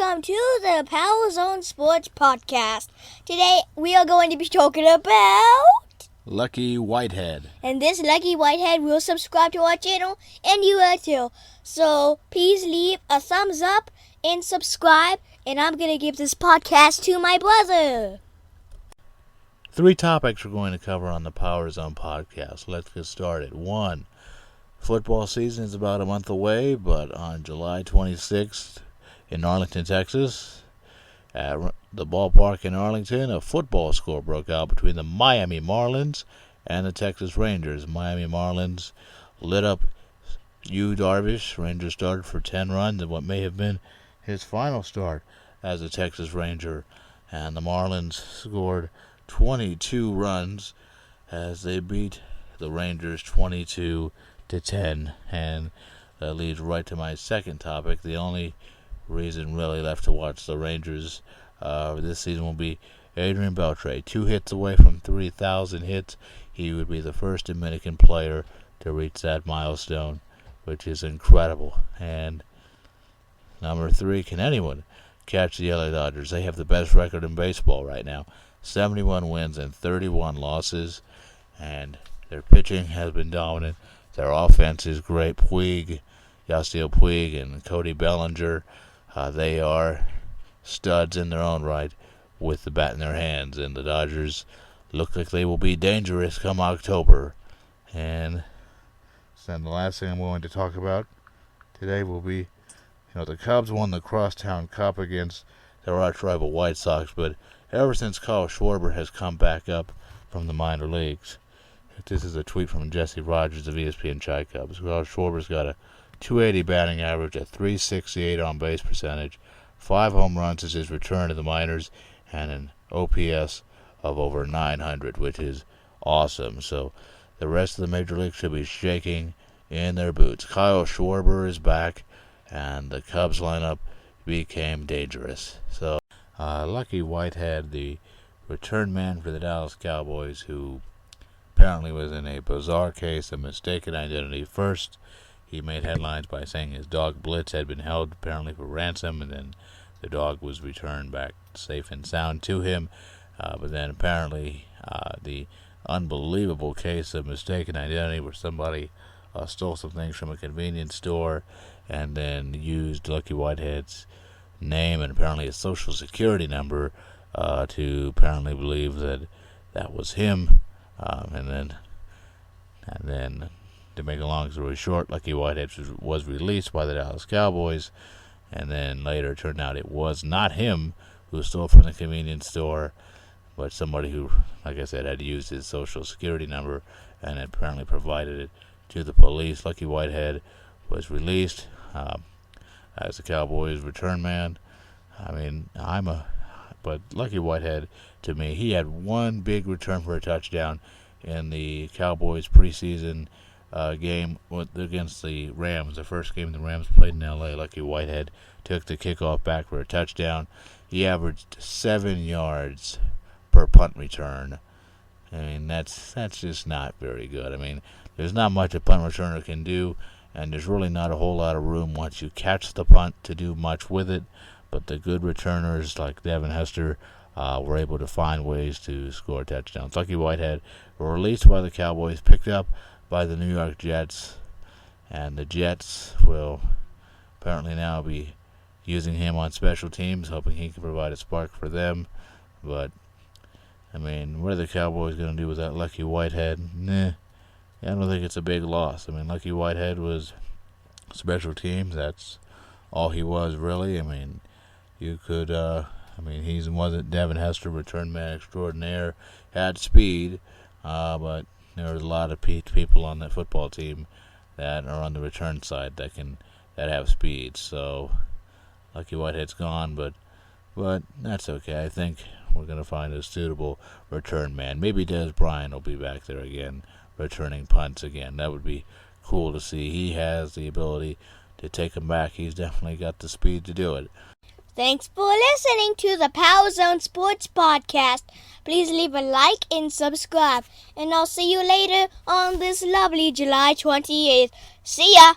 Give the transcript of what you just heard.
welcome to the Power Zone Sports Podcast. Today we are going to be talking about Lucky Whitehead. And this Lucky Whitehead will subscribe to our channel, and you will too. So please leave a thumbs up and subscribe, and I'm going to give this podcast to my brother. 3 topics we're going to cover on the Power Zone podcast. Let's get started. 1, football season is about a month away, but on July 26th in Arlington, Texas, at the ballpark in Arlington, a football score broke out between the Miami Marlins and the Texas Rangers. Miami Marlins lit up Yu Darvish. Rangers started for 10 runs in what may have been his final start as a Texas Ranger, and the Marlins scored 22 runs as they beat the Rangers 22-10, and that leads right to my second topic. The only reason really left to watch the Rangers this season will be Adrian Beltre. 2 hits away from 3,000 hits. He would be the first Dominican player to reach that milestone, which is incredible. And number 3, can anyone catch the LA Dodgers? They have the best record in baseball right now. 71 wins and 31 losses, and their pitching has been dominant. Their offense is great. Yasiel Puig and Cody Bellinger, they are studs in their own right with the bat in their hands, and the Dodgers look like they will be dangerous come October. And then the last thing I'm going to talk about today will be, the Cubs won the Crosstown Cup against their arch rival White Sox, but ever since Kyle Schwarber has come back up from the minor leagues. This is a tweet from Jesse Rogers of ESPN Chi Cubs. Kyle Schwarber's got a .280 batting average, a .368 on-base percentage, 5 home runs since his return to the minors, and an OPS of over 900, which is awesome. So the rest of the major league should be shaking in their boots. Kyle Schwarber is back, and the Cubs lineup became dangerous. So Lucky Whitehead, the return man for the Dallas Cowboys, who apparently was in a bizarre case of mistaken identity. First, he made headlines by saying his dog Blitz had been held apparently for ransom, and then the dog was returned back safe and sound to him. But then apparently the unbelievable case of mistaken identity where somebody stole some things from a convenience store and then used Lucky Whitehead's name and apparently his social security number to apparently believe that that was him. And then to make a long story short, Lucky Whitehead was released by the Dallas Cowboys, and then later it turned out it was not him who stole from the convenience store, but somebody who, like I said, had used his social security number and apparently provided it to the police. Lucky Whitehead was released as the Cowboys' return man. But Lucky Whitehead, to me, he had one big return for a touchdown in the Cowboys preseason game against the Rams. The first game the Rams played in L.A., Lucky Whitehead took the kickoff back for a touchdown. He averaged 7 yards per punt return. That's just not very good. There's not much a punt returner can do, and there's really not a whole lot of room once you catch the punt to do much with it. But the good returners like Devin Hester were able to find ways to score touchdowns. Lucky Whitehead were released by the Cowboys, picked up by the New York Jets, and the Jets will apparently now be using him on special teams, hoping he can provide a spark for them. But, what are the Cowboys going to do with that Lucky Whitehead? I don't think it's a big loss. Lucky Whitehead was special teams. That's all he was, really. You could, he wasn't Devin Hester, return man extraordinaire, had speed, but there's a lot of people on that football team that are on the return side that have speed. So Lucky Whitehead's gone, but that's okay. I think we're going to find a suitable return man. Maybe Dez Bryant will be back there again, returning punts again. That would be cool to see. He has the ability to take them back. He's definitely got the speed to do it. Thanks for listening to the Power Zone Sports Podcast. Please leave a like and subscribe. And I'll see you later on this lovely July 28th. See ya!